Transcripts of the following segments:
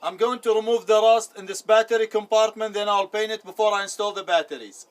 I'm going to remove the rust in this battery compartment, then I'll paint it before I install the batteries.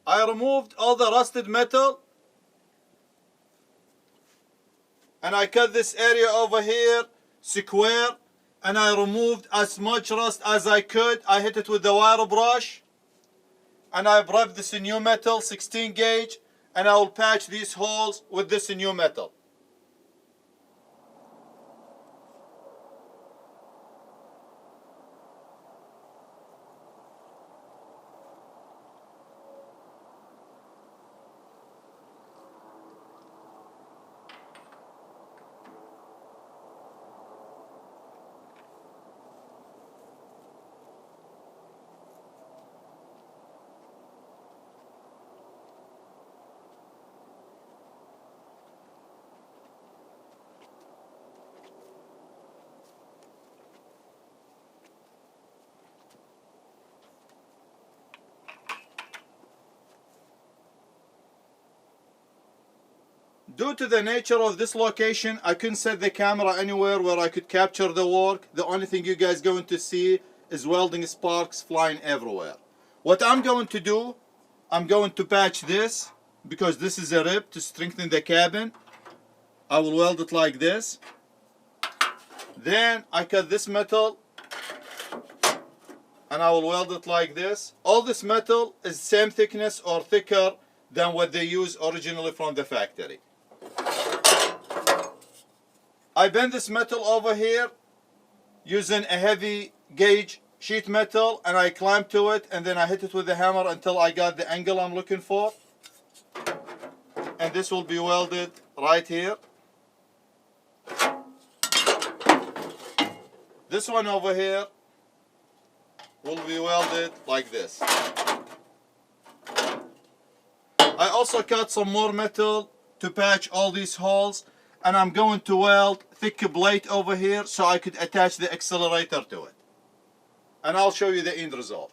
I removed all the rusted metal and I cut this area over here square, and I removed as much rust as I could. I hit it with the wire brush and I brought this new metal 16 gauge, and I will patch these holes with this new metal. Due to the nature of this location, I couldn't set the camera anywhere where I could capture the work. The only thing you guys going to see is welding sparks flying everywhere. What I'm going to do, I'm going to patch this because this is a rib to strengthen the cabin. I will weld it like this. Then I cut this metal and I will weld it like this. All this metal is same thickness or thicker than what they use originally from the factory. I bend this metal over here using a heavy gauge sheet metal, and I climb to it, and then I hit it with the hammer until I got the angle I'm looking for. And this will be welded right here. This one over here will be welded like this. I also cut some more metal to patch all these holes, and I'm going to weld thick plate over here so I could attach the accelerator to it. And I'll show you the end result.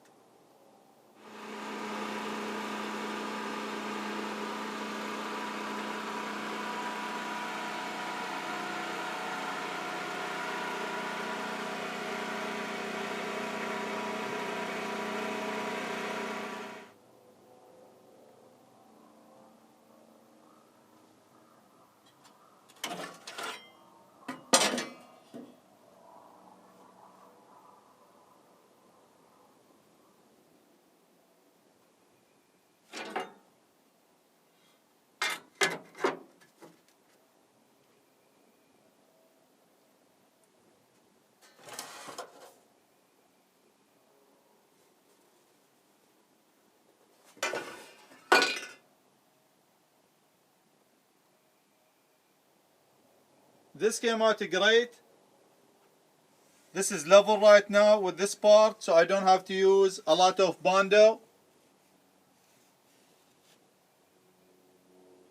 This came out great. This is level right now with this part, so I don't have to use a lot of Bondo.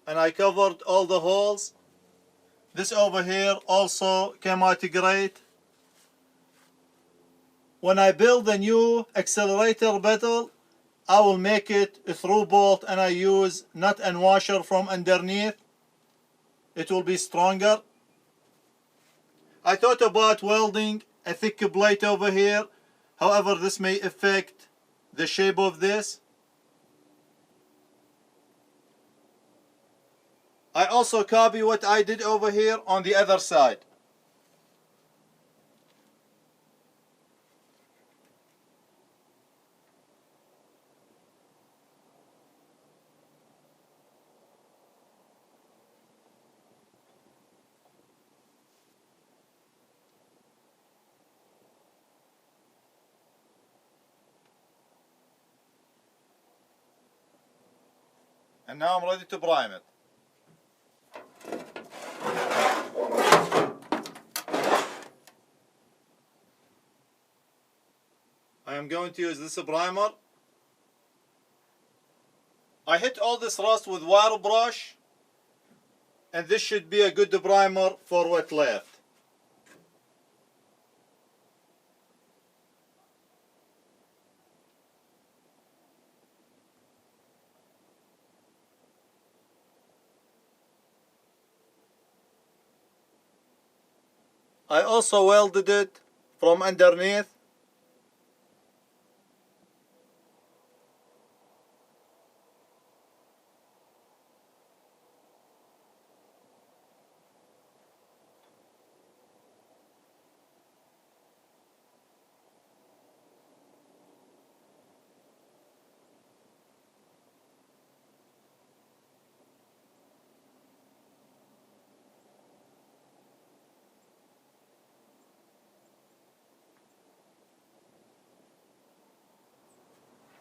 And I covered all the holes. This over here also came out great. When I build a new accelerator pedal, I will make it a through bolt, and I use nut and washer from underneath. It will be stronger. I thought about welding a thick plate over here. However, this may affect the shape of this. I also copy what I did over here on the other side. And now I'm ready to prime it. I am going to use this primer. I hit all this rust with wire brush, and this should be a good primer for what's left. I also welded it from underneath.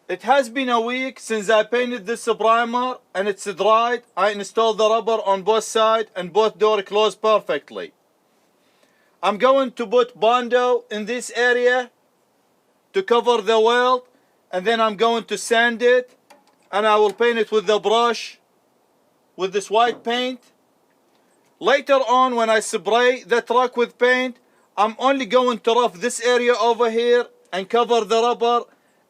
It has been a week since I painted this primer and it's dried. I installed the rubber on both sides and both doors closed perfectly. I'm going to put Bondo in this area to cover the weld, and then I'm going to sand it, and I will paint it with the brush with this white paint. Later on, when I spray the truck with paint, I'm only going to rough this area over here and cover the rubber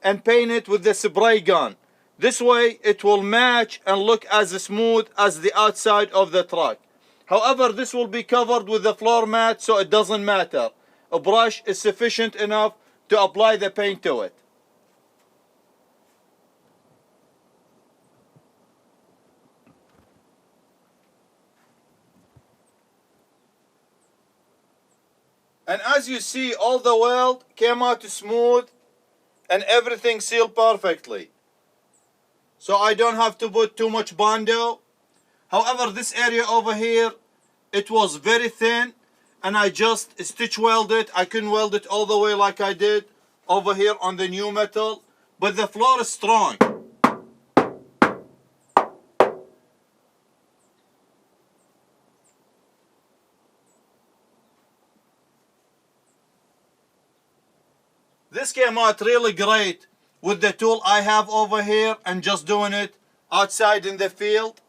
and paint it with the spray gun. This way it will match and look as smooth as the outside of the truck. However, this will be covered with the floor mat, so it doesn't matter. A brush is sufficient enough to apply the paint to it. And as you see, all the weld came out smooth and everything sealed perfectly. So I don't have to put too much Bondo. However, this area over here, it was very thin and I just stitch welded. I couldn't weld it all the way like I did over here on the new metal, but the floor is strong. This came out really great with the tool I have over here and just doing it outside in the field.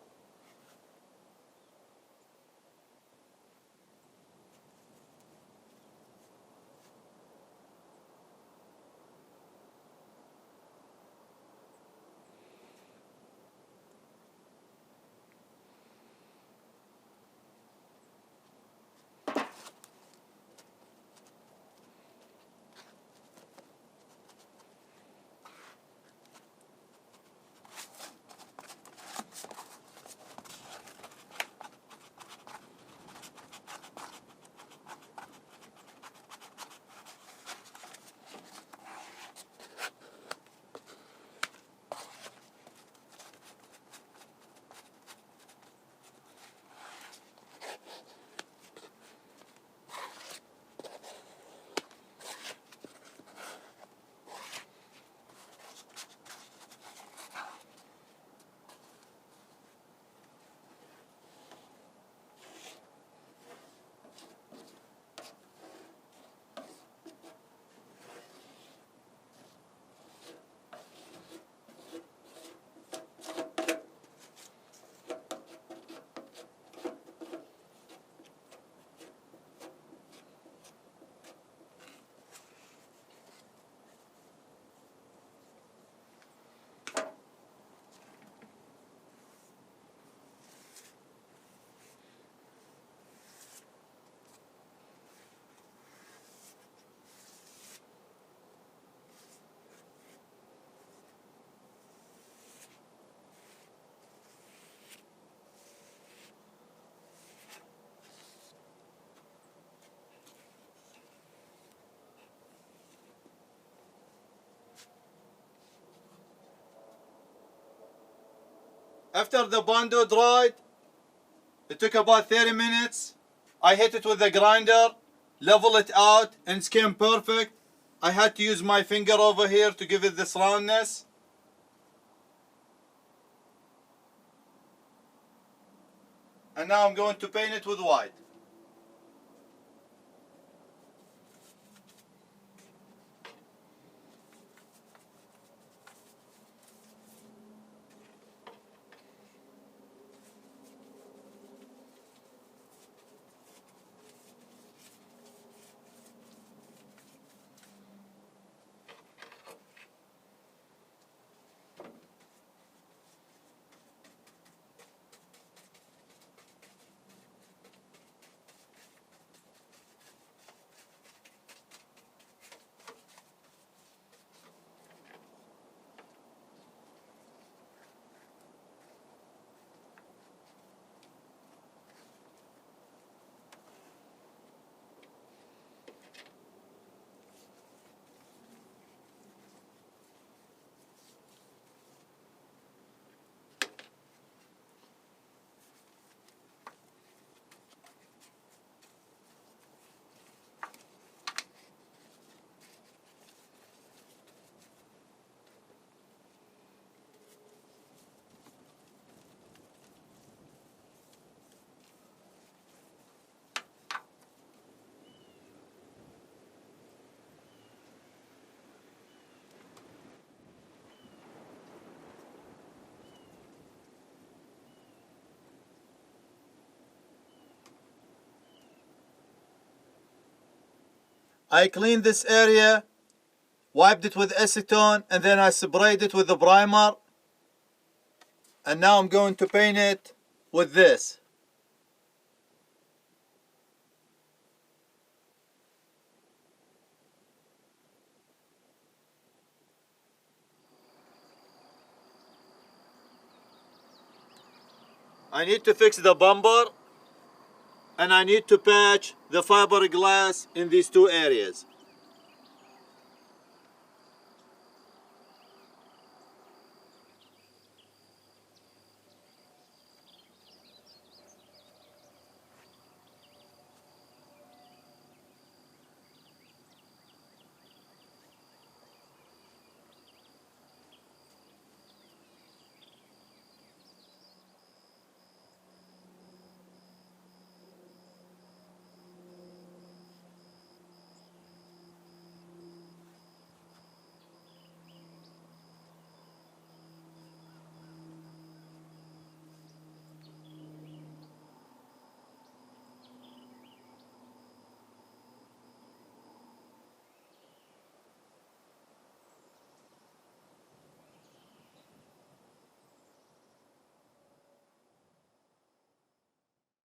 After the Bondo dried, it took about 30 minutes. I hit it with the grinder, level it out, and it came perfect. I had to use my finger over here to give it this roundness. And now I'm going to paint it with white. I cleaned this area, wiped it with acetone, and then I sprayed it with the primer. And now I'm going to paint it with this. I need to fix the bumper, and I need to patch the fiberglass in these two areas.